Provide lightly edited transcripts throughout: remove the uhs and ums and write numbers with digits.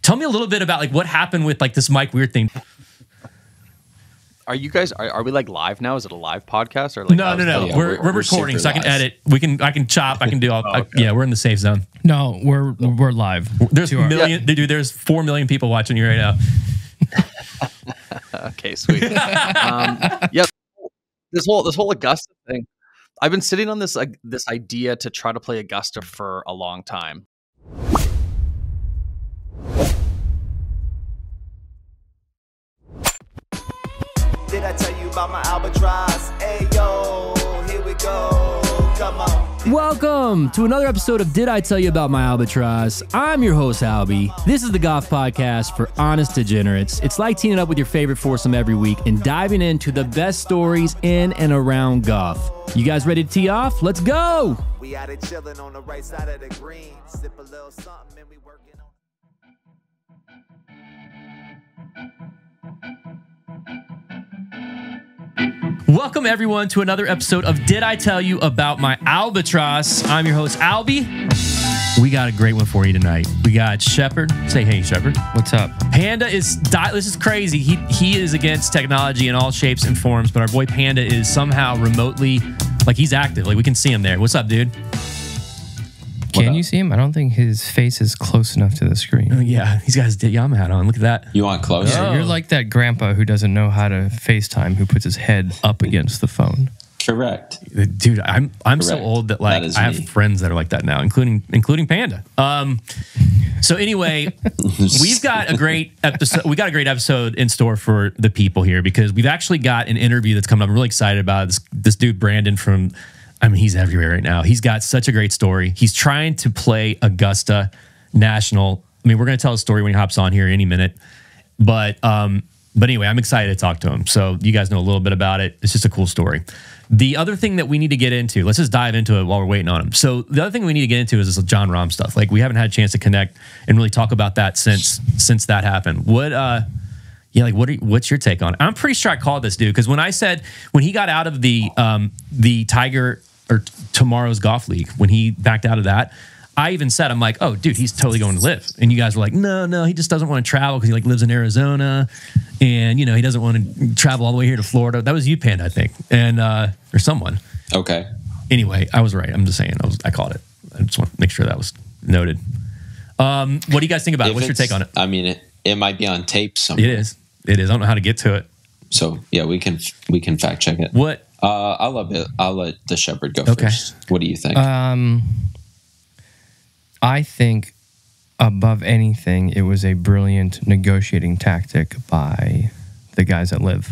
Tell me a little bit about like what happened with like this Mike Weir thing. Are you guys? Are we like live now? Is it a live podcast or like? No. yeah, we're recording, so I can live. edit. I can chop. I can do all. okay. Yeah, we're in the safe zone. No, we're live. There's dude. There's 4 million people watching you right now. Okay, sweet. Yeah, this whole Augusta thing. I've been sitting on this idea to try to play Augusta for a long time. Did I tell you about my Albatross? Hey yo, here we go. Come on. Welcome to another episode of Did I Tell You About My Albatross? I'm your host, Albi. This is the golf podcast for honest degenerates. It's like teaming up with your favorite foursome every week and diving into the best stories in and around golf. You guys ready to tee off? Let's go! We out here chilling on the right side of the green. Sip a little something and we working on. Welcome everyone to another episode of Did I Tell You About My Albatross? I'm your host, Albi. We got a great one for you tonight. We got Shepard. Say hey, Shepard. What's up? Panda is, this is crazy. He is against technology in all shapes and forms, but our boy Panda is somehow remotely, like he's active. Like we can see him there. What's up, dude? Can you see him? I don't think his face is close enough to the screen. Yeah, he's got his DITYAMA hat on. Look at that. You want close? Yeah, you're like that grandpa who doesn't know how to FaceTime, who puts his head up against the phone. Correct. Dude, I'm so old that like That is I have me. friends that are like that now, including Panda. So anyway, we've got a great episode. We got a great episode in store for the people here because we've actually got an interview that's coming up. I'm really excited about it. This dude Brandon from, I mean, he's everywhere right now. He's got such a great story. He's trying to play Augusta National. I mean, we're going to tell a story when he hops on here any minute. But anyway, I'm excited to talk to him. So you guys know a little bit about it. It's just a cool story. The other thing that we need to get into, let's just dive into it while we're waiting on him. So the other thing we need to get into is this Jon Rham stuff. Like we haven't had a chance to connect and really talk about that since that happened. What's your take on it? I'm pretty sure I called this dude because when he got out of the Tiger or Tomorrow's Golf League, when he backed out of that, I even said, I'm like, oh, dude, he's totally going to live. And you guys were like, no, he just doesn't want to travel because he like lives in Arizona, and he doesn't want to travel all the way here to Florida. That was you, Panda, I think, and or someone. Okay. Anyway, I was right. I'm just saying, I called it. I just want to make sure that was noted. What do you guys think about it? What's your take on it? I mean, it might be on tape somewhere. It is. I don't know how to get to it. So yeah, we can fact check it. What? I'll let the Shepherd go first. What do you think? I think above anything, it was a brilliant negotiating tactic by the guys at Live.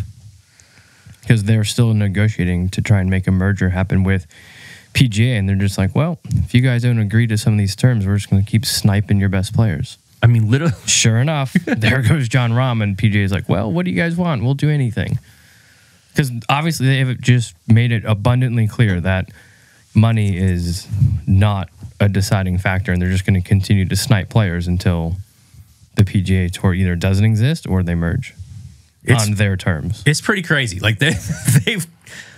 Because they're still negotiating to try and make a merger happen with PGA, and they're just like, well, if you guys don't agree to some of these terms, we're just going to keep sniping your best players. I mean, literally. Sure enough, there goes Jon Rham, and PGA is like, well, what do you guys want? We'll do anything. Because obviously they have just made it abundantly clear that money is not a deciding factor, and they're just going to continue to snipe players until the PGA Tour either doesn't exist or they merge on their terms. It's pretty crazy. Like they've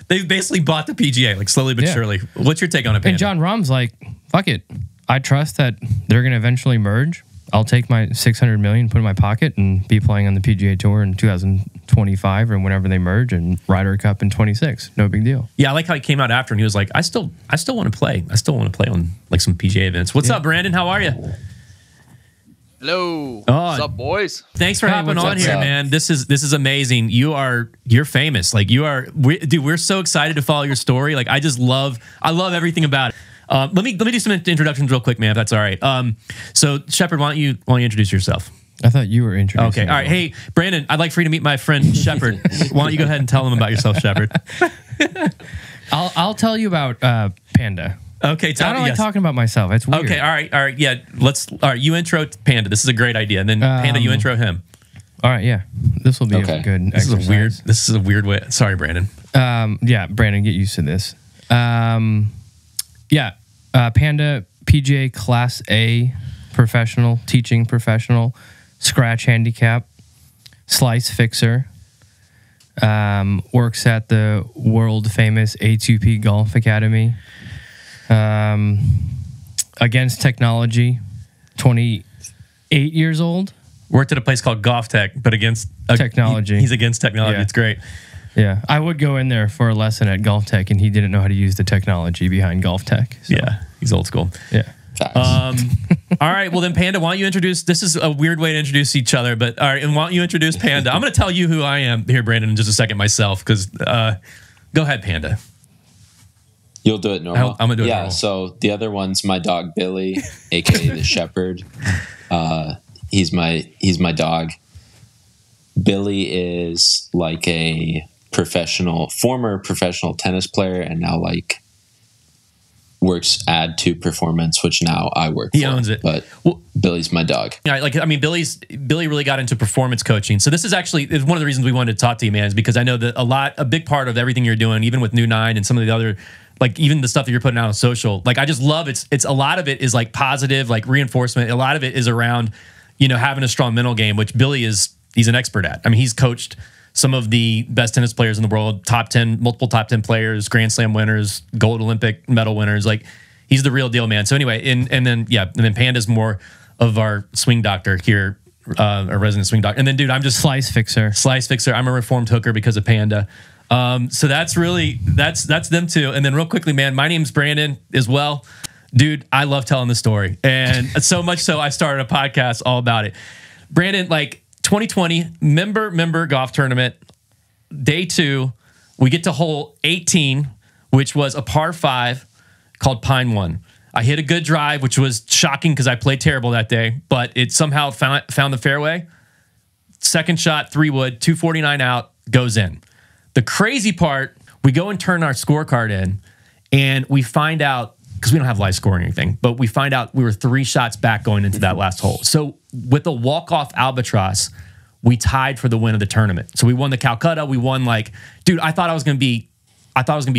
basically bought the PGA, like slowly but surely. What's your take on it, Panda? And Jon Rahm's like, fuck it. I trust that they're going to eventually merge. I'll take my $600 million, put it in my pocket, and be playing on the PGA Tour in 2025 or whenever they merge, and Ryder Cup in 26. No big deal. Yeah, I like how he came out after and he was like, I still want to play. I still want to play on like some PGA events. What's up, Brandon? How are you? Hello. Oh, What's up, boys? Thanks for hopping on here, man. This is amazing. You're famous. Like dude, we're so excited to follow your story. Like I love everything about it. Let me do some introductions real quick, man, if that's all right. So Shepard, why don't you introduce yourself? I thought you were introducing. Okay, all right. Hey, Brandon, I'd like for you to meet my friend Shepard. Why don't you go ahead and tell him about yourself, Shepard? I'll tell you about Panda. Okay, I don't like talking about myself. It's weird. Okay, all right. Yeah, you intro Panda. This is a great idea. And then Panda, you intro him. All right, yeah. This will be a good exercise. This is a weird way. Sorry, Brandon. Yeah, Brandon, get used to this. Panda, PGA Class A professional, teaching professional, scratch handicap, slice fixer, works at the world famous A2P Golf Academy. Against technology, 28 years old. Worked at a place called Golf Tech, but against technology. He's against technology. Yeah. It's great. Yeah, I would go in there for a lesson at Golf Tech, and he didn't know how to use the technology behind Golf Tech. So. Yeah, he's old school. Yeah. All right, well then, Panda, why don't you introduce? This is a weird way to introduce each other, but all right, and why don't you introduce Panda? I'm going to tell you who I am here, Brandon, in just a second myself, because go ahead, Panda. You'll do it normal. I'm gonna do it. Yeah. Normal. So the other one's my dog Billy, aka the Shepherd. He's my dog. Billy is like a former professional tennis player, and now like works Add to Performance, which now I work. He for, owns it. But Billy's my dog. Yeah, Billy really got into performance coaching. So this is actually one of the reasons we wanted to talk to you, man, is because I know that a big part of everything you're doing, even with New Nine and some of the other, like even the stuff that you're putting out on social, like I just love it's a lot of it is like positive, like reinforcement. A lot of it is around, having a strong mental game, which Billy he's an expert at. I mean, he's coached some of the best tennis players in the world, multiple top 10 players, Grand Slam winners, gold Olympic medal winners. Like he's the real deal, man. So anyway, and then Panda's more of our swing doctor here, a resident swing doctor. And then, dude, I'm just Slice fixer. I'm a reformed hooker because of Panda. So that's them too. And then real quickly, man, my name's Brandon as well. Dude, I love telling the story. And so much so I started a podcast all about it. Brandon, like 2020 member golf tournament, day 2, we get to hole 18, which was a par 5 called Pine 1. I hit a good drive, which was shocking because I played terrible that day, but it somehow found the fairway. Second shot, 3-wood, 249 out, goes in. The crazy part, we go and turn our scorecard in, and we find out, because we don't have live scoring or anything, but we find out we were 3 shots back going into that last hole. So with the walk-off Albatross, we tied for the win of the tournament. So we won the Calcutta. We won dude, I thought I was going to be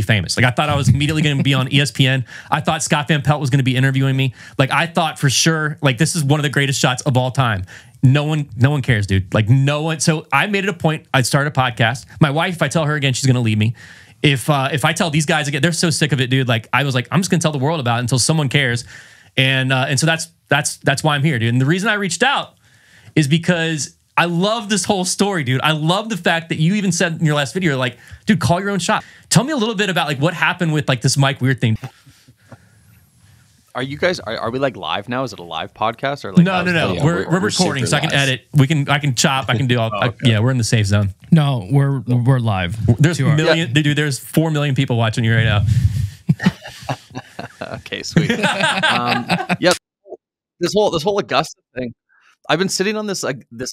famous. Like I thought I was immediately going to be on ESPN. I thought Scott Van Pelt was going to be interviewing me. Like I thought for sure, like this is one of the greatest shots of all time. No one cares, dude. Like no one. So I made it a point. I'd start a podcast. My wife, if I tell her again, she's going to leave me. If I tell these guys again, they're so sick of it, dude. Like I was like, I'm just gonna tell the world about it until someone cares, and so that's why I'm here, dude. And the reason I reached out is because I love this whole story, dude. I love the fact that you even said in your last video, like, dude, call your own shot. Tell me a little bit about like what happened with like this Mike Weir thing. Are you guys? Are we like live now? Is it a live podcast or like? No. Yeah, we're recording, so I can live. edit. I can chop. I can do all. Okay. Yeah, we're in the safe zone. No, we're live. There's dude. There's 4 million people watching you right now. Okay, sweet. Yep. This whole Augusta thing. I've been sitting on this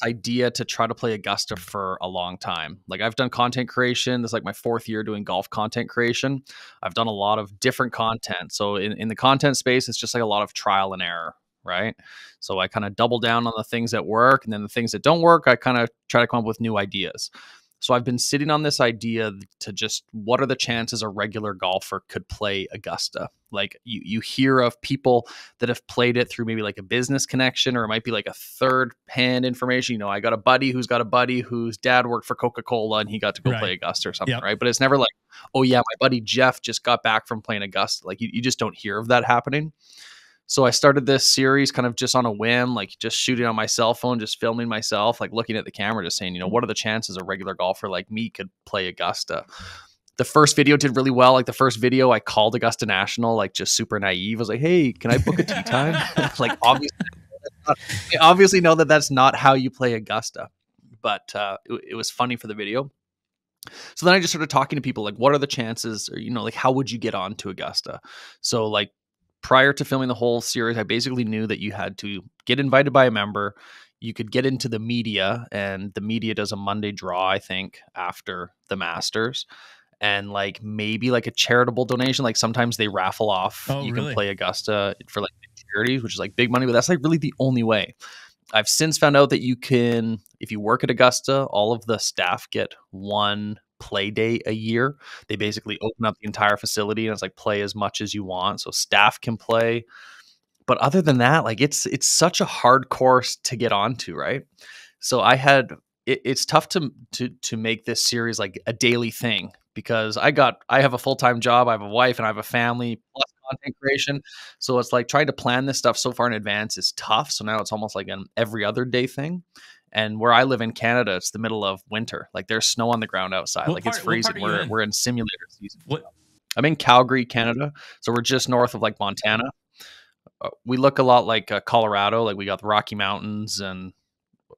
idea to try to play Augusta for a long time. Like I've done content creation. This is like my 4th year doing golf content creation. I've done a lot of different content. So in the content space, it's just like a lot of trial and error, right? So I kind of double down on the things that work, and then the things that don't work, I kind of try to come up with new ideas. So I've been sitting on this idea to just, what are the chances a regular golfer could play Augusta? Like you hear of people that have played it through maybe like a business connection, or it might be like a third hand information. I got a buddy who's got a buddy whose dad worked for Coca-Cola and he got to go play Augusta or something, Yep. right? But it's never like, oh yeah, my buddy Jeff just got back from playing Augusta. Like you just don't hear of that happening. So I started this series kind of just on a whim, like just shooting on my cell phone, just filming myself, like looking at the camera, just saying, what are the chances a regular golfer like me could play Augusta? The first video did really well. Like the first video, I called Augusta National, like just super naive. I was like, hey, can I book a tee time? Like I obviously know that that's not how you play Augusta, but it was funny for the video. So then I just started talking to people like, what are the chances, or, like, how would you get on to Augusta? So like, prior to filming the whole series, I basically knew that you had to get invited by a member. You could get into the media, and the media does a Monday draw, I think, after the Masters. And like maybe like a charitable donation. Like sometimes they raffle off. You really? Can play Augusta for like charities, which is like big money, but that's like really the only way. I've since found out that you can, if you work at Augusta, all of the staff get 1 play day a year. They basically open up the entire facility, and it's like play as much as you want. So staff can play. But other than that, like it's such a hard course to get onto, right? So it's tough to make this series like a daily thing, because I have a full-time job, I have a wife, and I have a family plus content creation. So it's like trying to plan this stuff so far in advance is tough. So now it's almost like an every other day thing. And where I live in Canada, it's the middle of winter. Like there's snow on the ground outside. It's freezing. We're in simulator season. I'm in Calgary, Canada. So we're just north of like Montana. We look a lot like Colorado. Like we got the Rocky Mountains and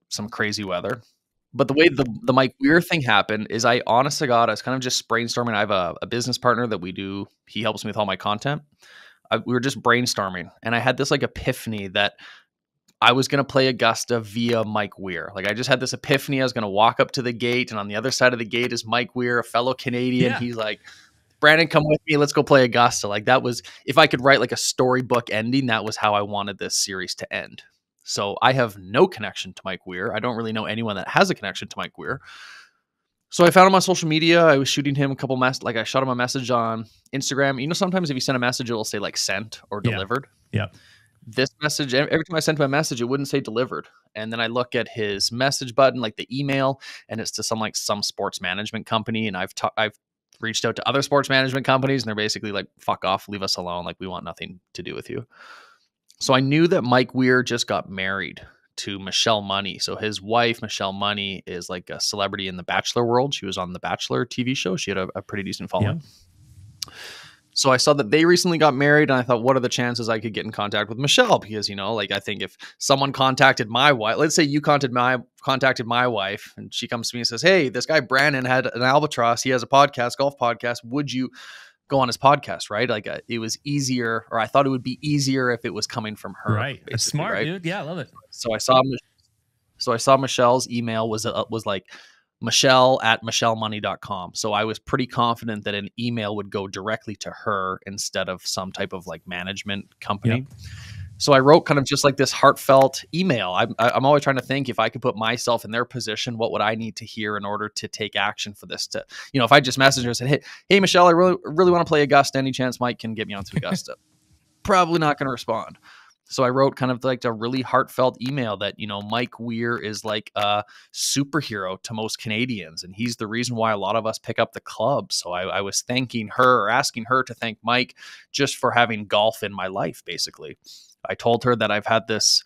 some crazy weather. But the way the Mike Weir thing happened is honest to God, I was kind of just brainstorming. I have a business partner that he helps me with all my content. We were just brainstorming and I had this like epiphany that I was going to play Augusta via Mike Weir. Like I just had this epiphany. I was going to walk up to the gate and on the other side of the gate is Mike Weir, a fellow Canadian. Yeah. He's like, Brandon, come with me. Let's go play Augusta. Like that was, if I could write like a storybook ending, that was how I wanted this series to end. So I have no connection to Mike Weir. I don't really know anyone that has a connection to Mike Weir. So I found him on social media. I was shooting him a couple I shot him a message on Instagram. You know, sometimes if you send a message, it will say like sent or delivered. Yeah. This message, every time I sent him a message, it wouldn't say delivered. And then I look at his message button, like the email, and it's to some sports management company. And I've reached out to other sports management companies and they're basically like, fuck off, leave us alone. Like we want nothing to do with you. So I knew that Mike Weir just got married to Michelle Money. So his wife, Michelle Money, is like a celebrity in the Bachelor world. She was on the Bachelor TV show. She had a pretty decent following. Yeah. So I saw that they recently got married and I thought, what are the chances I could get in contact with Michelle? Because, you know, like I think if someone contacted my wife, let's say you contacted my wife and she comes to me and says, hey, this guy Brandon had an Albatross. He has a podcast, golf podcast. Would you go on his podcast? Right? Like it was easier, or I thought it would be easier if it was coming from her. Right. That's smart, right? Dude. Yeah, I love it. So I saw Michelle's email was like Michelle@michellemoney.com. So I was pretty confident that an email would go directly to her instead of some type of like management company. Yep. So I wrote kind of just like this heartfelt email. I'm always trying to think, if I could put myself in their position, what would I need to hear in order to take action for this? To, you know, if I just messaged her and said, hey, Michelle, I really want to play Augusta. Any chance Mike can get me onto Augusta? Probably not going to respond. So I wrote kind of like a really heartfelt email that, you know, Mike Weir is like a superhero to most Canadians. And he's the reason why a lot of us pick up the club. So I was thanking her, or asking her to thank Mike just for having golf in my life, basically. I told her that I've had this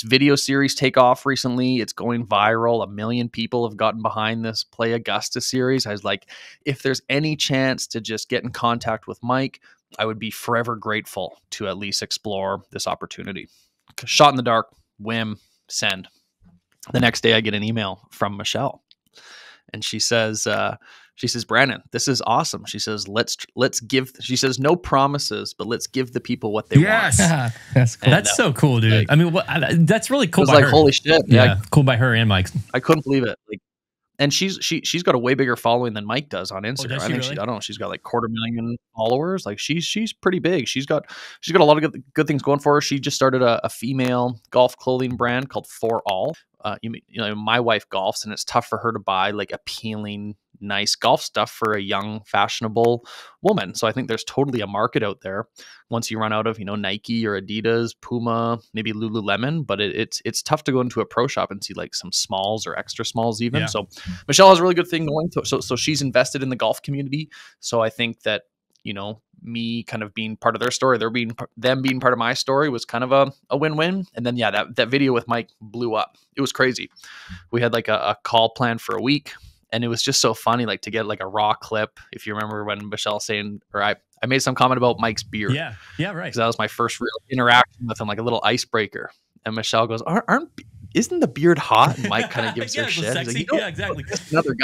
video series take off recently. It's going viral. 1 million people have gotten behind this Play Augusta series. I was like, if there's any chance to just get in contact with Mike, I would be forever grateful to at least explore this opportunity. Shot in the dark, whim, send. The next day I get an email from Michelle and she says, Brandon, this is awesome. She says, let's give, she says, no promises, but let's give the people what they want. That's cool. That's so cool, dude. Like, I mean, that's really cool. It was like, her. Holy shit. Yeah. Cool by her and Mike. I couldn't believe it. Like, and she's got a way bigger following than Mike does on Instagram. Does I think really? I don't know. She's got like 250,000 followers. Like she's pretty big. She's got a lot of good things going for her. She just started a female golf clothing brand called For All. You know, my wife golfs, and it's tough for her to buy like appealing, nice golf stuff for a young, fashionable woman. So I think there's totally a market out there once you run out of, you know, Nike or Adidas, Puma, maybe Lululemon, but it's tough to go into a pro shop and see like some smalls or extra smalls even. Yeah. So Michelle has a really good thing going. So she's invested in the golf community. So I think that, you know, me kind of being part of their story, them being part of my story was kind of a win-win. And then, yeah, that video with Mike blew up. It was crazy. We had like a call planned for a week. And it was just so funny, like to get like a raw clip. If you remember when Michelle saying, or I made some comment about Mike's beard. Yeah, right. Because that was my first real interaction with him, like a little icebreaker. And Michelle goes, isn't the beard hot? And Mike kind of gives her shit. He's like, yeah, exactly. Another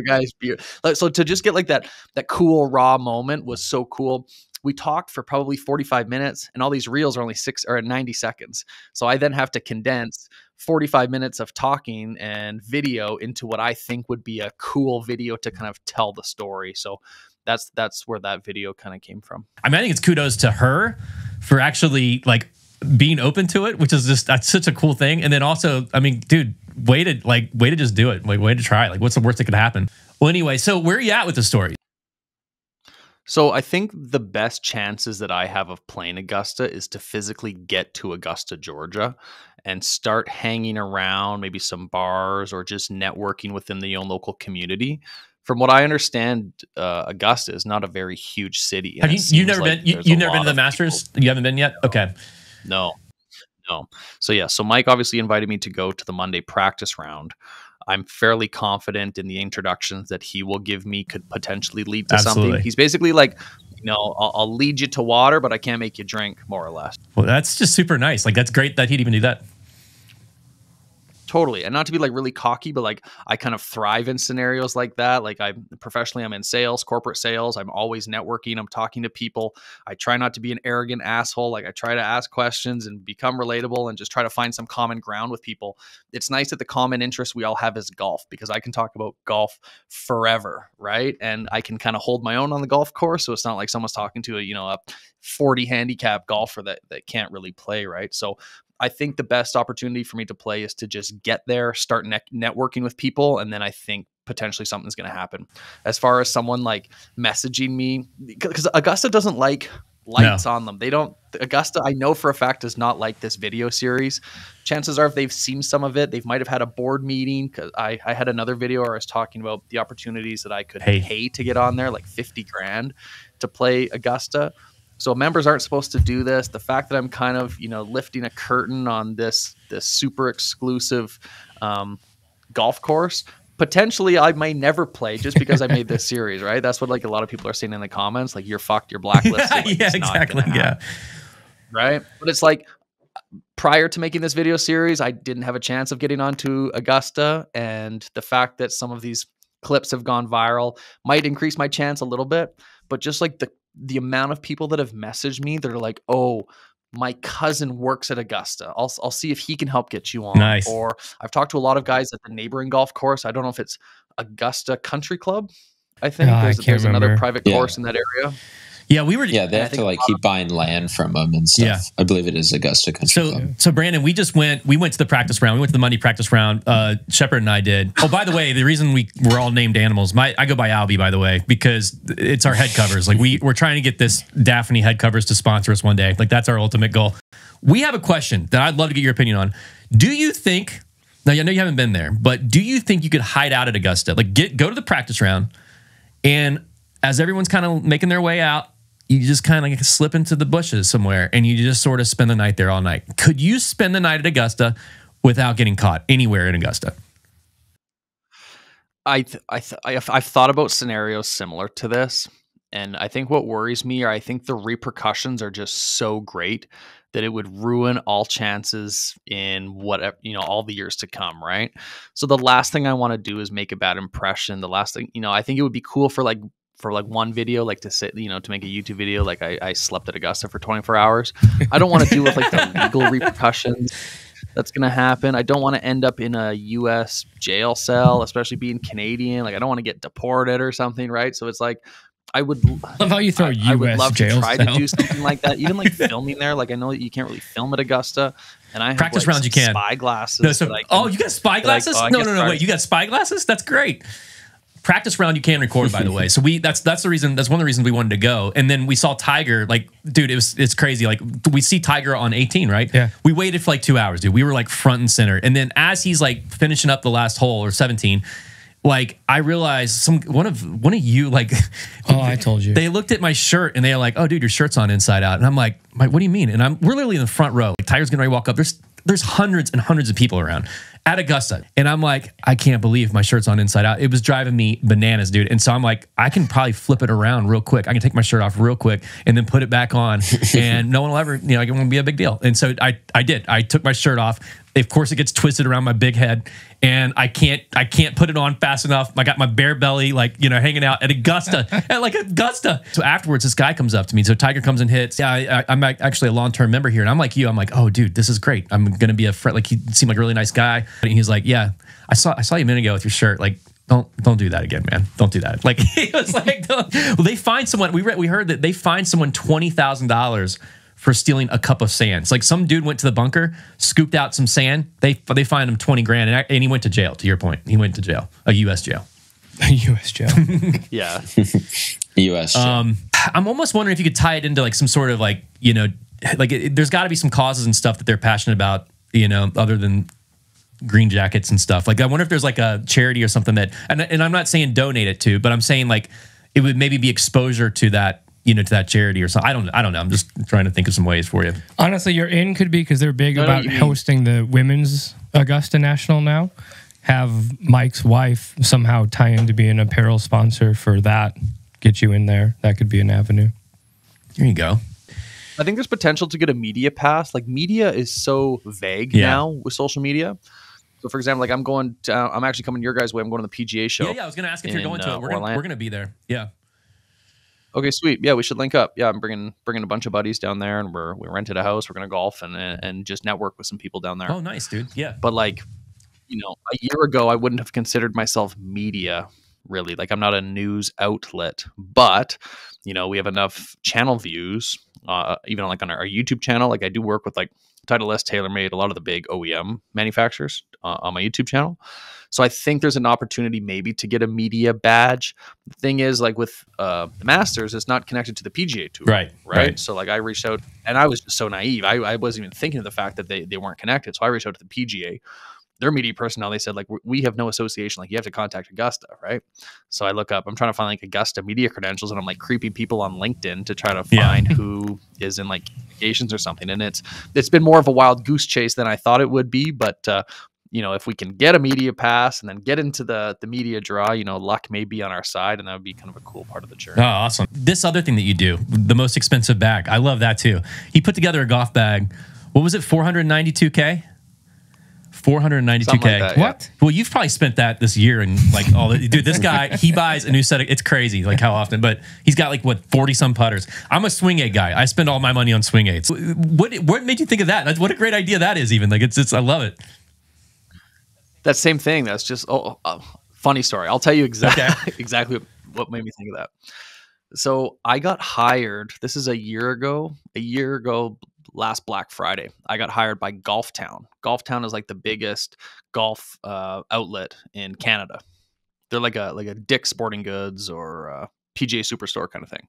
guy's beard. Like, so to just get like that cool raw moment was so cool. We talked for probably 45 minutes and all these reels are only 90 seconds. So I then have to condense 45 minutes of talking and video into what I think would be a cool video to kind of tell the story. So that's where that video kind of came from. I mean, I think it's kudos to her for actually like being open to it, which is that's such a cool thing. And then also, I mean, dude, way to just do it. Like, way to try it. Like, what's the worst that could happen? Well, anyway, so where are you at with the story? So I think the best chances that I have of playing Augusta is to physically get to Augusta, Georgia, and start hanging around maybe some bars or just networking within the own local community From what I understand, Augusta is not a very huge city. Have you've never been? You've never been to the Masters? You haven't been yet? Okay. No. So yeah, so Mike obviously invited me to go to the Monday practice round. I'm fairly confident in the introductions that he will give me could potentially lead to something. He's basically like, I'll lead you to water, but I can't make you drink, more or less. Well, that's just super nice. Like, that's great that he'd even do that. Totally. And not to be like really cocky, but like I kind of thrive in scenarios like that. Like I'm in sales, corporate sales. I'm always networking. I'm talking to people. I try not to be an arrogant asshole. Like I try to ask questions and become relatable and just try to find some common ground with people. It's nice that the common interest we all have is golf, because I can talk about golf forever. Right. And I can kind of hold my own on the golf course. So it's not like someone's talking to a 40 handicap golfer that can't really play. Right. So I think the best opportunity for me to play is to just get there, start networking with people, and then I think potentially something's going to happen. As far as someone like messaging me, because Augusta doesn't like lights on them. Augusta, I know for a fact, does not like this video series. Chances are, if they've seen some of it, they might have had a board meeting, because I had another video where I was talking about the opportunities that I could pay to get on there, like 50 grand to play Augusta. So members aren't supposed to do this. The fact that I'm kind of, lifting a curtain on this super exclusive golf course, potentially I may never play just because I made this series, right? That's what like a lot of people are saying in the comments, like, you're fucked, you're blacklisted. Like, yeah, exactly. Yeah. Right. But it's like, prior to making this video series, I didn't have a chance of getting onto Augusta. And the fact that some of these clips have gone viral might increase my chance a little bit. But just like the amount of people that have messaged me, they're like, oh, my cousin works at Augusta. I'll see if he can help get you on. Nice. Or I've talked to a lot of guys at the neighboring golf course. I don't know if it's Augusta Country Club. I think there's another private course in that area. Yeah, we were. Yeah, they have to like keep buying land from them and stuff. Yeah. I believe it is Augusta Country Club. So Brandon, we went to the practice round. We went to the Monday practice round. Shepard and I did. Oh, by the way, the reason we're all named animals. I go by Albi, by the way, because it's our head covers. Like we're trying to get this Daphne head covers to sponsor us one day. Like that's our ultimate goal. We have a question that I'd love to get your opinion on. Do you think? Now I know you haven't been there, but do you think you could hide out at Augusta? Like go to the practice round, and as everyone's kind of making their way out, you just kind of slip into the bushes somewhere and you just sort of spend the night there all night. Could you spend the night at Augusta without getting caught anywhere in Augusta? I've thought about scenarios similar to this. And I think what worries me, or I think the repercussions are just so great that it would ruin all chances in whatever, all the years to come. Right. So the last thing I want to do is make a bad impression. The last thing, I think it would be cool for one video, like to say, to make a YouTube video, like I slept at Augusta for 24 hours. I don't want to deal with like the legal repercussions that's going to happen. I don't want to end up in a US jail cell, especially being Canadian. Like I don't want to get deported or something. Right. So it's like, I would love how you throw US I would love jail to try cell. to do something like that. Even like filming there. Like I know that you can't really film at Augusta, and I have practice like rounds you can. Spy glasses. No, you got spy glasses? No, wait, you got spy glasses? That's great. Practice round you can record, by the way. So that's the reason. That's one of the reasons we wanted to go. And then we saw Tiger. Like, dude, it's crazy. Like we see Tiger on 18, right? Yeah. We waited for like 2 hours, dude. We were like front and center. And then as he's like finishing up the last hole, or 17, like I realized one of you, like, oh, I told you. They looked at my shirt and they're like, oh, dude, your shirt's on inside out. And I'm like, what do you mean? And we're literally in the front row. Like, Tiger's getting ready to walk up. There's hundreds and hundreds of people around at Augusta. And I'm like, I can't believe my shirt's on inside out. It was driving me bananas, dude. And so I'm like, I can probably flip it around real quick. I can take my shirt off real quick and then put it back on. And no one will ever, it won't be a big deal. And so I did. I took my shirt off. Of course, it gets twisted around my big head, and I can't put it on fast enough. I got my bare belly, hanging out at Augusta, Augusta. So afterwards, this guy comes up to me. So Tiger comes and hits. Yeah, I'm actually a long-term member here, and I'm like you. I'm like, oh, dude, this is great. I'm gonna be a friend. Like, he seemed like a really nice guy. And he's like, yeah, I saw you a minute ago with your shirt. Like, don't do that again, man. Don't do that. Like, he was like, well, they fined someone. We heard that they fined someone $20,000 for stealing a cup of sand. It's like some dude went to the bunker, scooped out some sand. They fined him 20 grand, and he went to jail. To your point, he went to jail, a U.S. jail. A U.S. jail. Yeah. U.S. jail. I'm almost wondering if you could tie it into like some sort of there's got to be some causes and stuff that they're passionate about, other than green jackets and stuff. Like I wonder if there's like a charity or something that, and I'm not saying donate it to, but I'm saying like it would maybe be exposure to that, to that charity or something. I don't know. I'm just trying to think of some ways for you. Honestly, your in could be because they're big about hosting the women's Augusta National now. Have Mike's wife somehow tie in to be an apparel sponsor for that. Get you in there. That could be an avenue. There you go. I think there's potential to get a media pass. Like media is so vague now with social media. So for example, like I'm actually coming your guys' way. I'm going to the PGA show. Yeah. I was going to ask if you're going to it. We're going to be there. Yeah. Okay, sweet. Yeah, we should link up. Yeah, I'm bringing a bunch of buddies down there, and we rented a house. We're going to golf and just network with some people down there. Oh, nice, dude. Yeah. But like, a year ago, I wouldn't have considered myself media, really. Like, I'm not a news outlet, but, we have enough channel views, even like on our YouTube channel. Like, I do work with like Titleist, TaylorMade, a lot of the big OEM manufacturers on my YouTube channel. So I think there's an opportunity maybe to get a media badge. The thing is, like with the Masters, it's not connected to the PGA Tour. Right. So like I reached out, and I was just so naive. I wasn't even thinking of the fact that they weren't connected. So I reached out to the PGA. Their media personnel, they said, like, we have no association. Like, you have to contact Augusta, right? So I look up, I'm trying to find like Augusta media credentials, and I'm like creeping people on LinkedIn to try to find who is in like communications or something. And it's been more of a wild goose chase than I thought it would be. But if we can get a media pass and then get into the media draw, luck may be on our side, and that would be kind of a cool part of the journey. Oh, awesome. This other thing that you do, the most expensive bag, I love that too. He put together a golf bag. What was it, $492K? $492K. Like that, what? Well, you've probably spent that this year and like all the dude. This guy, he buys a new set of. It's crazy, like how often, but he's got like 40 some putters. I'm a swing aid guy. I spend all my money on swing aids. What made you think of that? What a great idea that is. Even like it's I love it. That same thing. That's just funny story. I'll tell you exactly what made me think of that. So I got hired. This is a year ago. Last Black Friday, I got hired by Golf Town. Golf Town is like the biggest golf outlet in Canada. They're like a Dick's Sporting Goods or PGA Superstore kind of thing.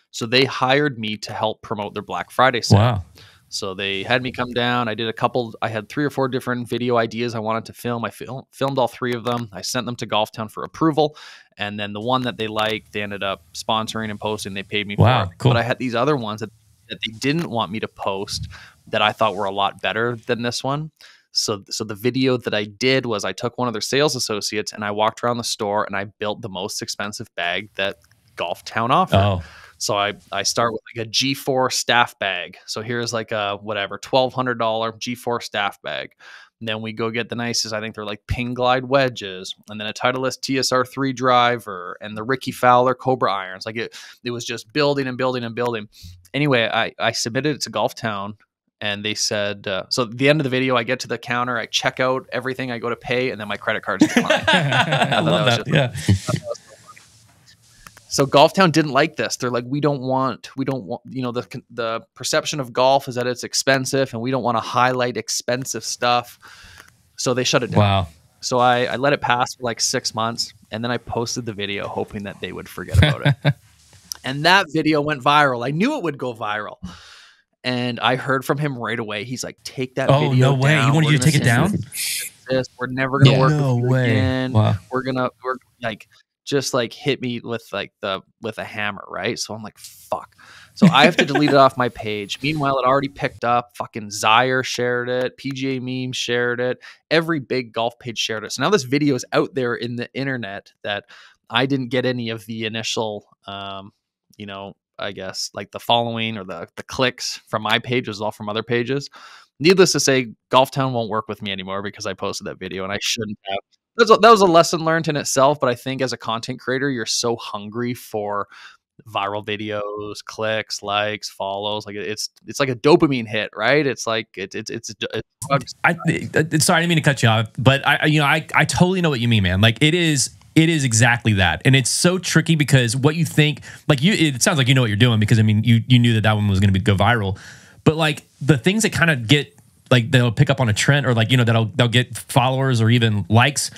So they hired me to help promote their Black Friday sale. Wow. So they had me come down. I had 3 or 4 different video ideas I wanted to film. I filmed all 3 of them. I sent them to Golf Town for approval. And then the one that they liked, they ended up sponsoring and posting. They paid me for it. Cool. But I had these other ones that they didn't want me to post that I thought were a lot better than this one. So the video that I did was I took one of their sales associates and I walked around the store and I built the most expensive bag that Golf Town offered. Oh. So I start with like a G4 staff bag. So here's like a $1,200 G4 staff bag. And then we go get the nicest, I think they're like Ping Glide wedges, and then a Titleist TSR3 driver, and the Ricky Fowler Cobra irons. Like it was just building and building and building. Anyway, I submitted it to Golf Town, and they said, so at the end of the video, I get to the counter, I check out everything, I go to pay, and then my credit card's declined. I love that. Yeah. So Golf Town didn't like this. They're like, we don't want, the perception of golf is that it's expensive, and we don't want to highlight expensive stuff. So they shut it down. Wow. So I let it pass for like 6 months, and then I posted the video hoping that they would forget about it. And that video went viral. I knew it would go viral. And I heard from him right away. He's like, take that video down. Oh, no way. He wanted you to take it down? We're never going to work no with you way. again. Wow. We're like, just like hit me with a hammer, right? So I'm like, fuck. So I have to delete it off my page. Meanwhile, it already picked up. Fucking Zaire shared it. PGA Meme shared it. Every big golf page shared it. So now this video is out there in the internet that I didn't get any of the initial, I guess like the following or the clicks from my page. It was all from other pages. Needless to say, Golf Town won't work with me anymore because I posted that video, and I shouldn't have. That was a lesson learned in itself, but I think as a content creator, you're so hungry for viral videos, clicks, likes, follows. Like it's like a dopamine hit, right? It's like it's drugs. Sorry, I didn't mean to cut you off, but I totally know what you mean, man. Like it is exactly that, and it's so tricky because what you think, like it sounds like you know what you're doing because I mean you knew that one was going to go viral, but like the things that kind of get like they'll pick up on a trend or like they'll get followers or even likes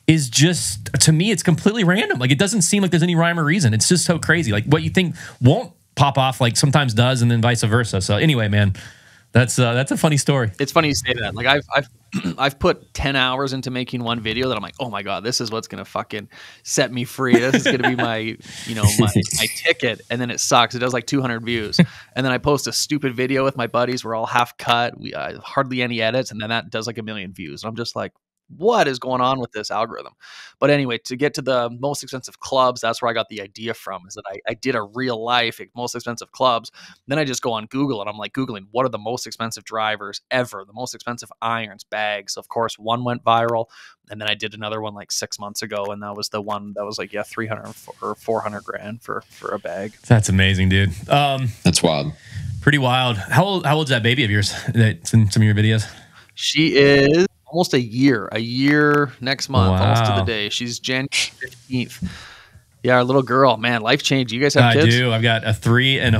is just, to me, it's completely random. Like it doesn't seem like there's any rhyme or reason. It's just so crazy. Like what you think won't pop off like sometimes does, and then vice versa. So anyway, man, That's a funny story. It's funny you say that. Like I've put 10 hours into making one video that I'm like, oh my God, this is what's gonna fucking set me free. This is gonna be my my ticket, and then it sucks. It does like 200 views, and then I post a stupid video with my buddies. We're all half cut. We hardly any edits, and then that does like 1 million views. And I'm just like, what is going on with this algorithm? But anyway, to get to the most expensive clubs, that's where I got the idea from, is that I did a real life most expensive clubs. Then I just go on Google and I'm like Googling what are the most expensive drivers ever, the most expensive irons, bags. Of course, one went viral. And then I did another one like 6 months ago. And that was the one that was like, 300 or 400 grand for a bag. That's amazing, dude. That's wild. Pretty wild. How old's that baby of yours that's in some of your videos? She is almost a year next month, almost to the Wow. day. She's January 15th. Yeah, our little girl, man, life changed. You guys have kids? I do. I've got a 3 and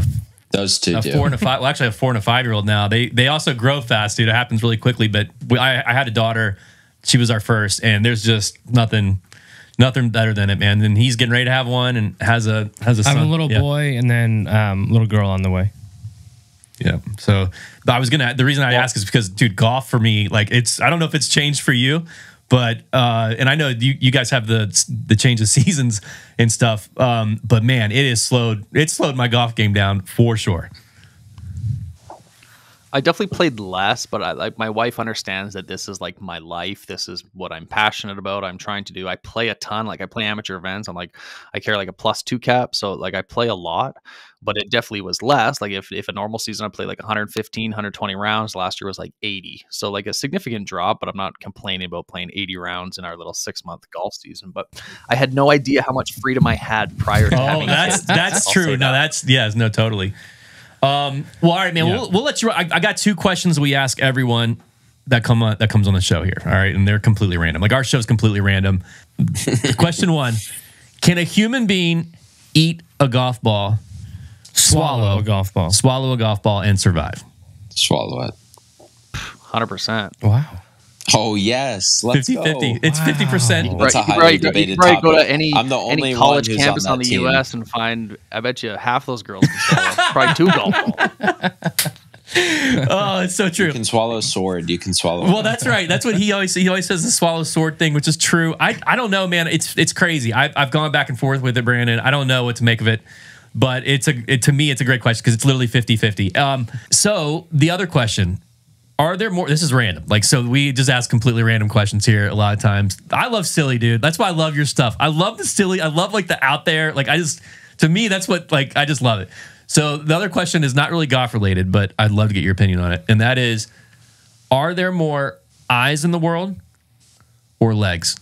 Those two a do. 4 and a 5. Well, actually, a 4 and a 5-year-old now. They also grow fast, dude. It happens really quickly. But I had a daughter. She was our first, and there's just nothing better than it, man. And he's getting ready to have one, and has a son. I have a little boy and then little girl on the way. Yeah. So the reason I ask is because, dude, golf for me, like I don't know if it's changed for you, but and I know you guys have the change of seasons and stuff. But man, it slowed my golf game down for sure. I definitely played less, but my wife understands that this is like my life. This is what I'm passionate about. I'm trying to do. I play a ton. Like I play amateur events. I carry like a +2 cap. So like I play a lot, but it definitely was less. Like if a normal season, I play like 115, 120 rounds. Last year was like 80. So like a significant drop, but I'm not complaining about playing 80 rounds in our little 6-month golf season. But I had no idea how much freedom I had prior to having kids. That's I'll true. say No, that. no, totally. Well, all right, man. Yeah. We'll let you. I got 2 questions we ask everyone that comes on the show here. All right, and they're completely random. Like our show's completely random. Question 1: can a human being eat a golf ball, swallow a golf ball. swallow a golf ball, and survive? Swallow it. 100%. Wow. Oh, yes. Let's 50-50. go. It's 50%. That's a You highly debated you probably go topic. to any I'm the only college one who's campus on on that the team. U.S. and find, I bet you half those girls can swallow probably 2 golf balls. Oh, it's so true. You can swallow a sword. You can swallow. Well, that's right. That's what he always says, the swallow sword thing, which is true. I don't know, man. It's crazy. I've gone back and forth with it, Brandon. I don't know what to make of it, but to me it's a great question because it's literally 50-50. So the other question: are there more? This is random. Like, so we just ask completely random questions here a lot of times. I love silly, dude. That's why I love your stuff. I love the silly. I love like the out there. Like to me, that's what I just love it. So the other question is not really golf related, but I'd love to get your opinion on it. And that is, are there more eyes in the world or legs?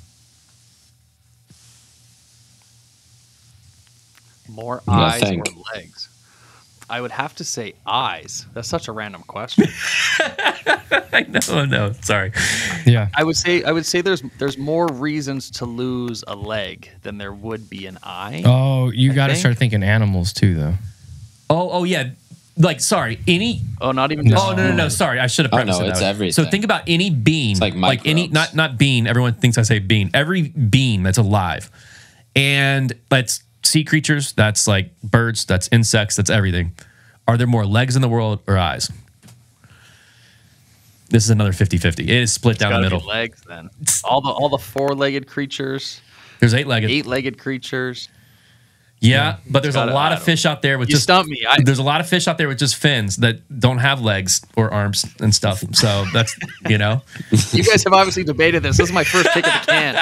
More Yeah, eyes think. or legs? I would have to say eyes. That's such a random question. No, sorry. Yeah. I would say there's more reasons to lose a leg than there would be an eye. Oh, you I got to think. start thinking animals too, though. Oh yeah. Like, sorry, any. Oh, not even. Oh no. Sorry, I should have Oh, prefaced no, it it's that way. everything. So think about any bean, It's like any microbes. not bean. Everyone thinks I say bean. Every bean that's alive, and that's sea creatures. That's like birds. That's insects. That's everything. Are there more legs in the world or eyes? This is another 50-50. It is split down the Gotta be middle. legs then. All the 4-legged creatures, There's 8-legged. 8-legged creatures. Yeah, but there's a Gotta lot of add 'em. fish out there with You just stumped me. there's a lot of fish out there with just fins that don't have legs or arms and stuff. So that's You guys have obviously debated this. This is my first kick at the can.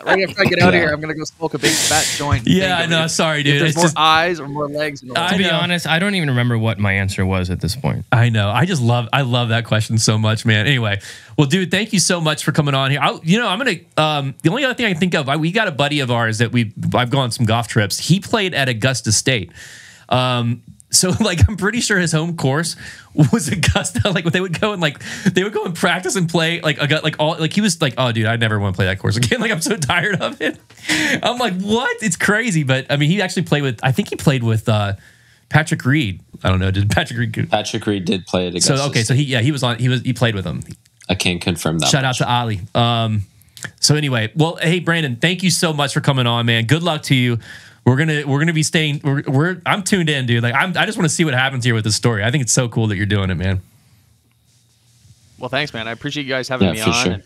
Right after I get out of here, I'm gonna go smoke a big fat joint. and Yeah, I think know. if- Sorry, dude. If there's It's more just- eyes or more legs. In the I To be know. honest, I don't even remember what my answer was at this point. I know. I love that question so much, man. Anyway, well, dude, thank you so much for coming on here. I'm gonna. The only other thing I can think of, we got a buddy of ours that I've gone on some golf trips. He played at Augusta State. So like I'm pretty sure his home course was Augusta. Like they would go and practice and play he was like, oh dude, I never want to play that course again. Like I'm so tired of it. I'm like, what? It's crazy. But I mean, he actually played with Patrick Reed. I don't know. Did Patrick Reed? Patrick Reed did play at Augusta. So okay, so he played with him. I can't confirm that. Shout out to Ali. So anyway, well, hey Brandon, thank you so much for coming on, man. Good luck to you. We're gonna be staying. I'm tuned in, dude. Like I just want to see what happens here with this story. I think it's so cool that you're doing it, man. Well, thanks, man. I appreciate you guys having me for on. sure. And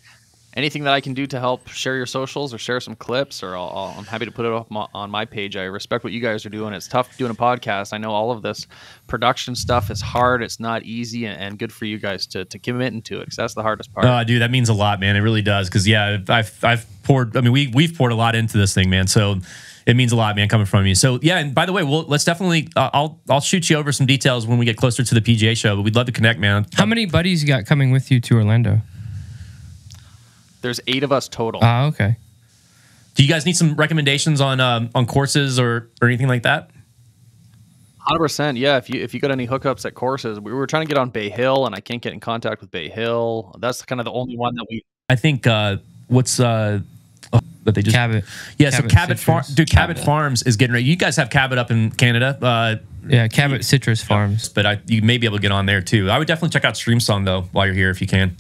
anything that I can do to help share your socials or share some clips, or I'm happy to put it up on my page. I respect what you guys are doing. It's tough doing a podcast. I know all of this production stuff is hard. It's not easy, and good for you guys to commit into it, because that's the hardest part. Dude, that means a lot, man. It really does. Because I've poured. I mean, we've poured a lot into this thing, man. So it means a lot, man, coming from you. So yeah, and by the way, let's definitely. I'll shoot you over some details when we get closer to the PGA show. But we'd love to connect, man. How many buddies you got coming with you to Orlando? There's 8 of us total. Okay. Do you guys need some recommendations on courses or anything like that? 100%. Yeah. If you got any hookups at courses, we were trying to get on Bay Hill, and I can't get in contact with Bay Hill. That's kind of the only one that we. I think what's that they just Cabot. Yeah, so Cabot Citrus. Dude, Cabot Farms is getting ready. You guys have Cabot up in Canada. Yeah, Cabot Citrus Farms. But you may be able to get on there too. I would definitely check out StreamSong though while you're here if you can.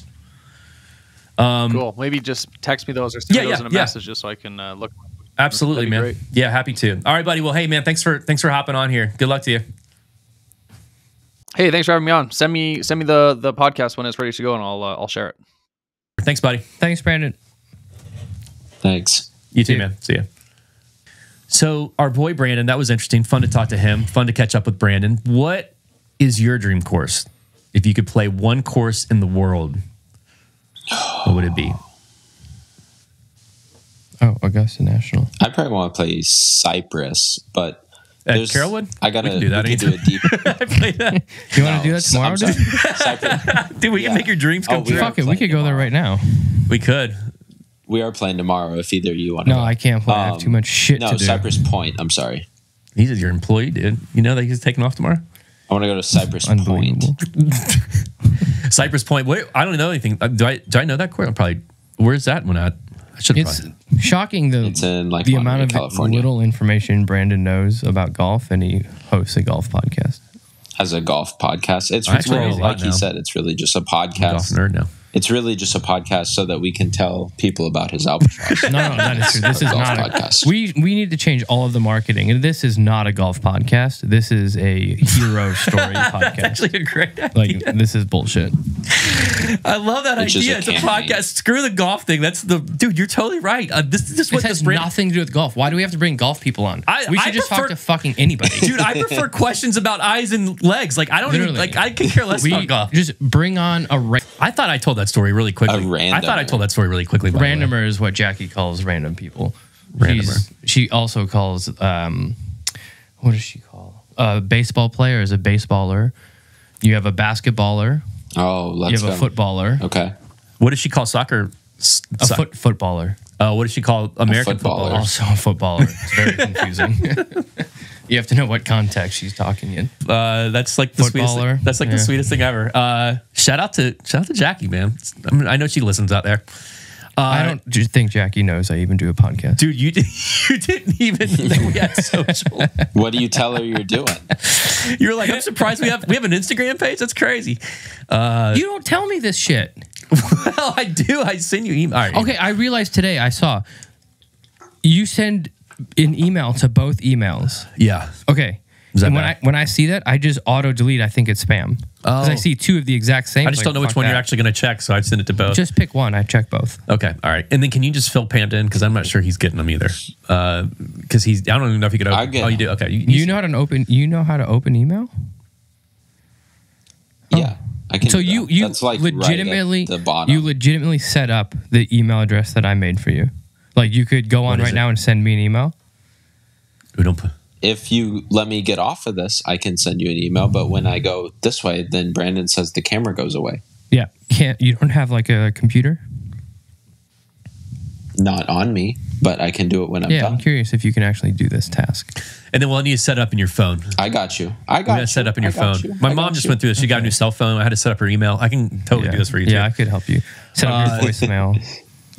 Cool. Maybe just text me those or send those in a message just so I can look. Absolutely, man. Great. Yeah, happy to. All right, buddy. Well, hey, man, thanks for hopping on here. Good luck to you. Hey, thanks for having me on. Send me the podcast when it's ready to go, and I'll share it. Thanks, buddy. Thanks, Brandon. Thanks. You too, man. See ya. So our boy Brandon, that was interesting. Fun to talk to him. Fun to catch up with Brandon. What is your dream course? If you could play one course in the world, what would it be? Oh, Augusta National. I probably want to play Cypress, but At Carrollwood? I gotta We can do that we can do a deep. I played that. You want to do that tomorrow, I'm dude? sorry. Cypress. Dude, we can make your dreams come Oh, true. Fuck it, we could go there right now. We could. We are playing tomorrow. If either of you want to. No, I can't play. I have too much shit No, to do. Cypress Point. I'm sorry. He's your employee, dude. You know that he's taking off tomorrow? I want to go to Cypress Point. Unbelievable. Cypress Point. Wait, I don't know anything. Do I know that course? I'm probably. Where's that one at? I should It's probably. shocking It's in like the amount of California. little information Brandon knows about golf, and he hosts a golf podcast. As a golf podcast. It's I actually know really, a lot like he now. said, it's really just a Golf podcast. nerd now. It's really just a podcast so that we can tell people about his Albatross. No, that is true. This is Golf not podcast. We need to change all of the marketing. And this is not a golf podcast. This is a hero story podcast. Actually, a great idea. Like, this is bullshit. I love that Which is idea. a It's a campaign. podcast. Screw the golf thing. That's the dude. You're totally right. This This what has this brand. nothing to do with golf. Why do we have to bring golf people on? We should I just prefer- talk to fucking anybody. Dude, I prefer questions about eyes and legs. Like I don't even Literally. like. I could care less we about golf. just bring on a I thought I told that story really quickly. A randomer. I thought I told that story really quickly. by the way. randomer is what Jackie calls random people. Randomer. She also calls what does she call? A baseball player is a baseballer. You have a basketballer. Oh, let's You go. have a footballer. Okay. What does she call soccer? A footballer. What does she call American footballer. football? Also a footballer. It's very confusing. You have to know what context she's talking in. That's like the sweetest. Footballer. That's like the Yeah. sweetest thing ever. Shout out to Jackie, man. I know she listens out there. I don't just think Jackie knows I even do a podcast. Dude, you didn't even know we had social. What do you tell her you're doing? You're like, I'm surprised we have an Instagram page. That's crazy. You don't tell me this shit. Well, I do. I send you email. All right. Okay, I realized today I saw you send an email to both emails. Yeah. Okay. Is that And bad? when I see that, I just auto delete. I think it's spam because I Oh. see two of the exact same. I just Like, don't know which fuck one you're that. actually going to check, so I'd send it to both. Just pick one. I check both. Okay. All right. And then can you just fill Panda in? Because I'm not sure he's getting them either. Because I don't even know if he could open. I get Oh, you them. do? Okay. You know how to open. You know how to open email. Yeah. I can So do you that. you That's like legitimately right at the bottom. you legitimately set up the email address that I made for you. Like you could go on is right it? now and send me an email. We don't put. If you let me get off of this, I can send you an email. But when I go this way, then Brandon says the camera goes away. Yeah, you don't have like a computer. Not on me, but I can do it when I'm Yeah, I'm done. curious if you can actually do this task. And then we'll need to set it up in your phone. I got you. I We got got you. to set it up in your I got phone. you. My I mom got just you. went through this. She got a new cell phone. I had to set up her email. I can totally do this for you too. Yeah, I could help you set up your voicemail.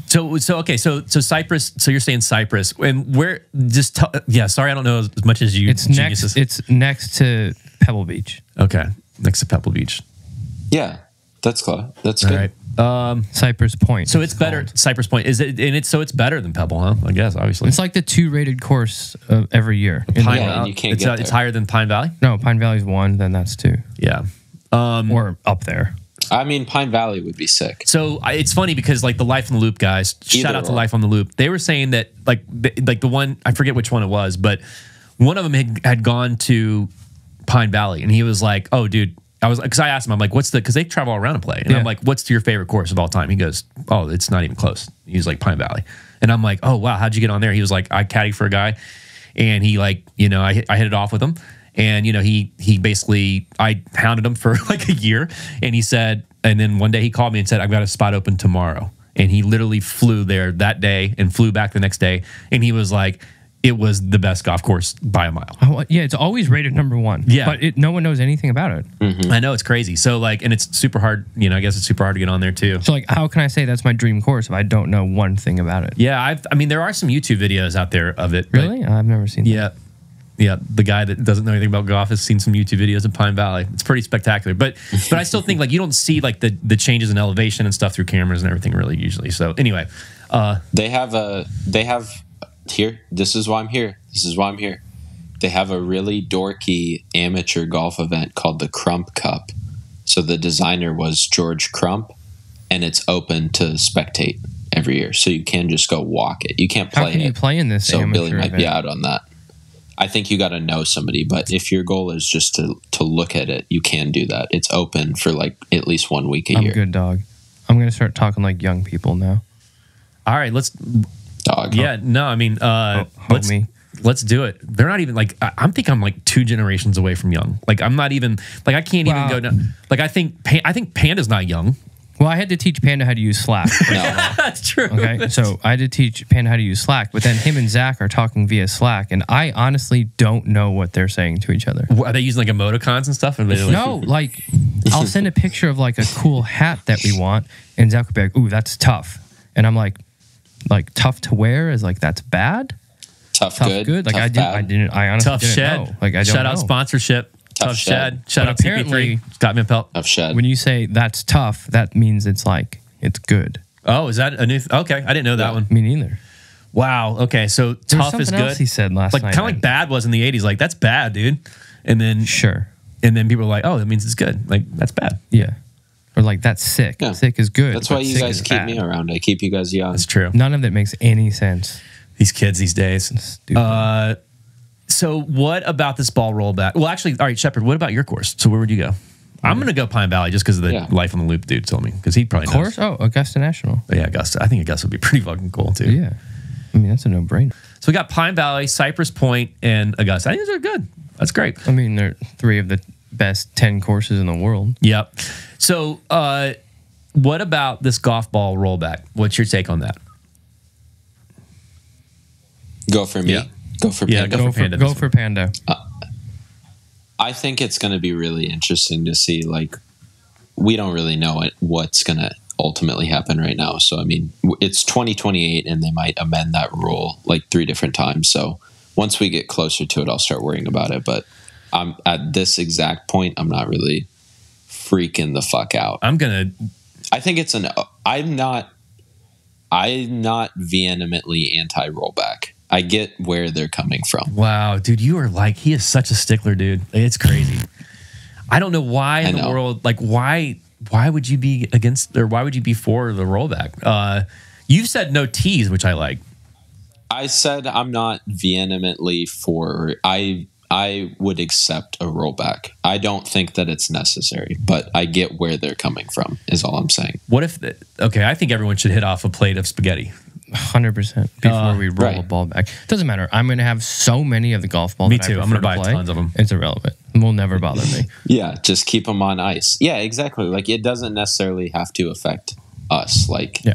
So okay. So Cyprus. So you're saying Cyprus, and where? Just yeah. Sorry, I don't know as much as you. It's geniuses. It's next to Pebble Beach. Okay, next to Pebble Beach. Yeah, that's close. That's All good. right. Cypress Point. So it's better. called. Cypress Point is it? And it's so it's better than Pebble, huh? I guess obviously. It's like the 2 rated course of every year. Pine Yeah, Valley. and you can't it's get it's there. higher than Pine Valley. No, Pine Valley's 1, then that's 2. Yeah. Or up there. I mean, Pine Valley would be sick. So it's funny because like the Life on the Loop guys, shout out to Life on the Loop. They were saying that like the one, I forget which one it was, but one of them had gone to Pine Valley and he was like, oh dude, because I asked him, I'm like, because they travel all around and play. And I'm like, what's your favorite course of all time? He goes, oh, it's not even close. He's like, Pine Valley. And I'm like, oh wow, how'd you get on there? He was like, I caddied for a guy and he like, you know, I hit it off with him. And, you know, he basically, I hounded him for like a year. And he said, and then one day he called me and said, I've got a spot open tomorrow. And he literally flew there that day and flew back the next day. And he was like, it was the best golf course by a mile. Oh, yeah, it's always rated #1. Yeah. But no one knows anything about it. Mm-hmm. I know, it's crazy. So like, and it's super hard, you know, I guess it's super hard to get on there too. So like, how can I say that's my dream course if I don't know one thing about it? Yeah, I mean, there are some YouTube videos out there of it. Really? I've never seen that. Yeah. Yeah, the guy that doesn't know anything about golf has seen some YouTube videos in Pine Valley. It's pretty spectacular. But I still think like you don't see like the changes in elevation and stuff through cameras and everything really usually. So anyway, they have here. This is why I'm here. They have a really dorky amateur golf event called the Crump Cup. So the designer was George Crump, and it's open to spectate every year. So you can just go walk it. You can't play it. How can you play in this So amateur Billy might event? be out on that. I think you got to know somebody, but if your goal is just to look at it, you can do that. It's open for like at least 1 week a I'm year. good, dog. I'm going to start talking like young people now. all right, let's Dog. yeah, no, I mean let's do it. They're not even like I'm like 2 generations away from young. Like I'm not even like I can't even go down. Like I think Panda's not young. Well, I had to teach Panda how to use Slack. That's true. Okay, so I had to teach Panda how to use Slack, but then him and Zach are talking via Slack, and I honestly don't know what they're saying to each other. Are they using like emoticons and stuff? Or they like, No, like I'll send a picture of like a cool hat that we want, and Zach would be like, "Ooh, that's tough," and I'm like tough to wear is like that's bad. Tough Tough good. Like tough I honestly Tough didn't shed. know. Like I don't Shout know. out sponsorship. Tough Shed. Shout But out apparently- CP3. Scott Van Pelt. Tough shed. When you say that's tough, that means it's like it's good. Oh, is that a new? Okay, I didn't know that one. Me neither. Wow. Okay, so There was tough is something else good. he said last Like night. kind of like bad was in the '80s. Like that's bad, dude. And then Sure. people are like, oh, that means it's good. Like that's bad. Yeah. Or like that's sick. Yeah. Sick is good. That's why but you sick guys is keep bad. me around. I keep you guys young. That's true. None of it makes any sense. These kids these days. Stupid. So what about this ball rollback? Well, actually, all right, Shepard. What about your course? So where would you go? I'm gonna go Pine Valley just because of the Life on the Loop dude told me because he probably Course? knows. Oh, Augusta National. But yeah, Augusta. I think Augusta would be pretty fucking cool too. Yeah. I mean, that's a no-brainer. So we got Pine Valley, Cypress Point, and Augusta. I think those are good. That's great. I mean, they're 3 of the best 10 courses in the world. Yep. So what about this golf ball rollback? What's your take on that? Go for me. Yeah. Go for Yeah, Panda. go for Panda. Go for Panda. I think it's going to be really interesting to see. Like, we don't really know what's going to ultimately happen right now. So, I mean, it's 2028 and they might amend that rule like 3 different times. So once we get closer to it, I'll start worrying about it. But I'm at this exact point, I'm not really freaking the fuck out. I think it's I'm not vehemently anti-rollback. I get where they're coming from. Wow, dude, you are like, he is such a stickler, dude. It's crazy. I don't know why in the world, like why would you be against, or why would you be for the rollback? You said no tees, which I like. I said I'm not vehemently for, I would accept a rollback. I don't think that it's necessary, but I get where they're coming from, is all I'm saying. What if, okay, I think everyone should hit off a plate of spaghetti. 100% before we roll a ball back. Doesn't matter. I'm going to have so many of the golf balls. Me that too. I I'm going to buy play. tons of them. It's irrelevant. It will never bother me. Yeah, just keep them on ice. Yeah, exactly. Like, it doesn't necessarily have to affect us. Like, Yeah.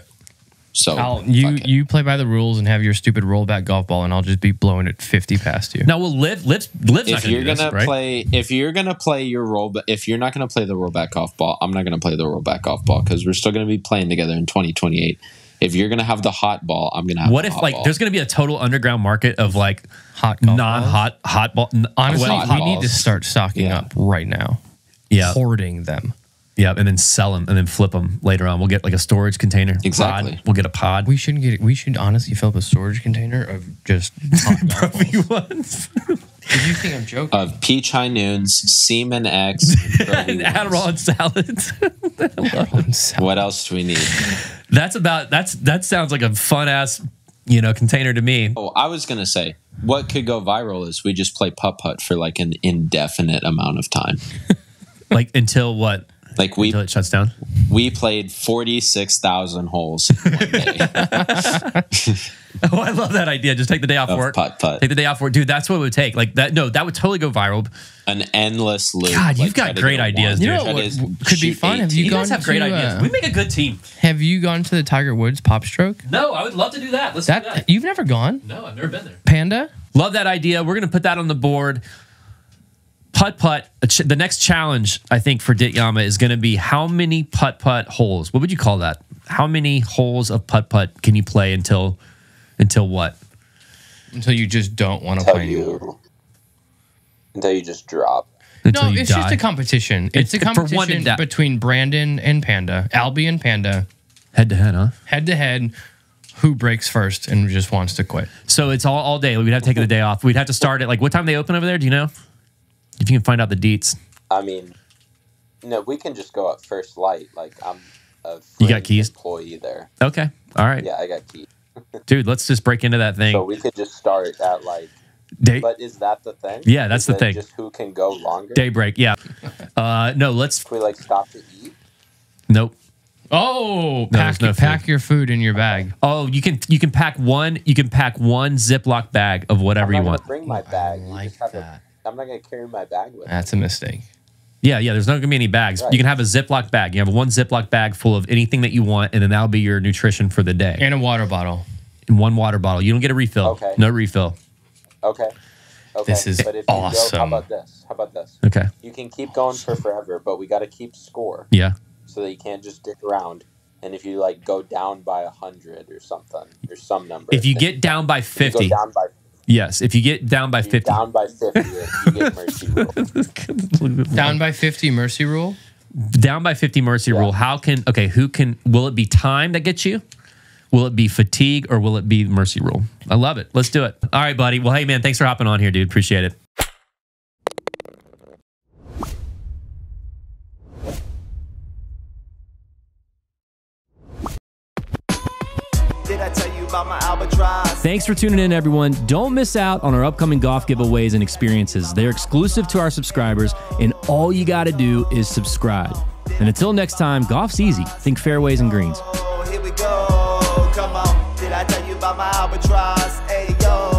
So you play by the rules and have your stupid rollback golf ball, and I'll just be blowing it 50 past you. Now we'll liv's if you're gonna play, if you're gonna play your rollback, if you're not gonna play the rollback golf ball, I'm not gonna play the rollback golf ball because we're still gonna be playing together in 2028. If you're gonna have the hot ball, I'm gonna have. What the if hot like ball. there's gonna be a total underground market of like hot golf non-hot hot ball? Honestly, hot we balls. need to start stocking Yeah. up right now. Yeah, Hoarding them. yeah, and then sell them and then flip them later on. We'll get like a storage container. Exactly. Pod. We'll get a pod. We should honestly fill up a storage container of just hot golf balls. ones. Did you think I'm joking? Of peach high noons, semen X, and Adderall and salads. What else do we need? That sounds like a fun ass, container to me. Oh, I was gonna say, what could go viral is we just play putt for like an indefinite amount of time. Like until what? Like until it shuts down. We played 46,000 holes in one day. Oh, I love that idea. Just take the day off work. Putt. Take the day off work, dude. That's what it would take. Like that. No, that would totally go viral. An endless loop. God, you've got great ideas, dude. You know what could be fun? Have You guys have great ideas. We make a good team. Have you gone to the Tiger Woods Pop Stroke? No, I would love to do that. Let's do that. You've never gone? No, I've never been there. Panda? Love that idea. We're gonna put that on the board. Putt. The next challenge, I think, for DITYAMA is going to be how many putt holes. What would you call that? How many holes of putt can you play until what? Until you just don't want to play anymore. Until you just drop. Until No, you it's die. just a competition. It's a competition between Brandon and Panda, Albi and Panda. Head to head, huh? Head to head. Who breaks first and just wants to quit? So it's all day. We'd have to take the day off. We'd have to start at what time they open over there? Do you know? If you can find out the deets. I mean, no, we can just go at first light. Like, I'm a You got keys? employee there. Okay. All right. Yeah, I got keys. Dude, let's just break into that thing. So we could just start at but is that the thing? Yeah, that's the thing. Just who can go longer? Daybreak, yeah. No, let's. Can we stop to eat? Nope. Oh, No, pack your food in your bag. Oh, you can pack one. You can pack one Ziploc bag of whatever you want. Bring my bag. I'm not going to carry my bag with me. That's a mistake. Yeah. There's not gonna be any bags. Right. You can have a Ziploc bag. You have one Ziploc bag full of anything that you want, and then that'll be your nutrition for the day. And a water bottle. And one water bottle. You don't get a refill. Okay. No refill. Okay. This is but if awesome. How about this? Okay. You can keep going for forever, but we got to keep score. Yeah. So that you can't just dick around. And if you go down by 100 or something, or some number. If you get down by 50. You go down by Yes, if you get down by 50. Down by 50, you get mercy rule. Down by 50 mercy rule? Down by 50 mercy rule. Will it be time that gets you? Will it be fatigue or will it be mercy rule? I love it. Let's do it. All right, buddy. Well, hey, man, thanks for hopping on here, dude. Appreciate it. Did I tell you about my Albatross? Thanks for tuning in, everyone. Don't miss out on our upcoming golf giveaways and experiences. They're exclusive to our subscribers, and all you got to do is subscribe. And until next time, golf's easy. Think fairways and greens. Oh, here we go. Come on. Did I tell you about my Albatross? Hey, yo.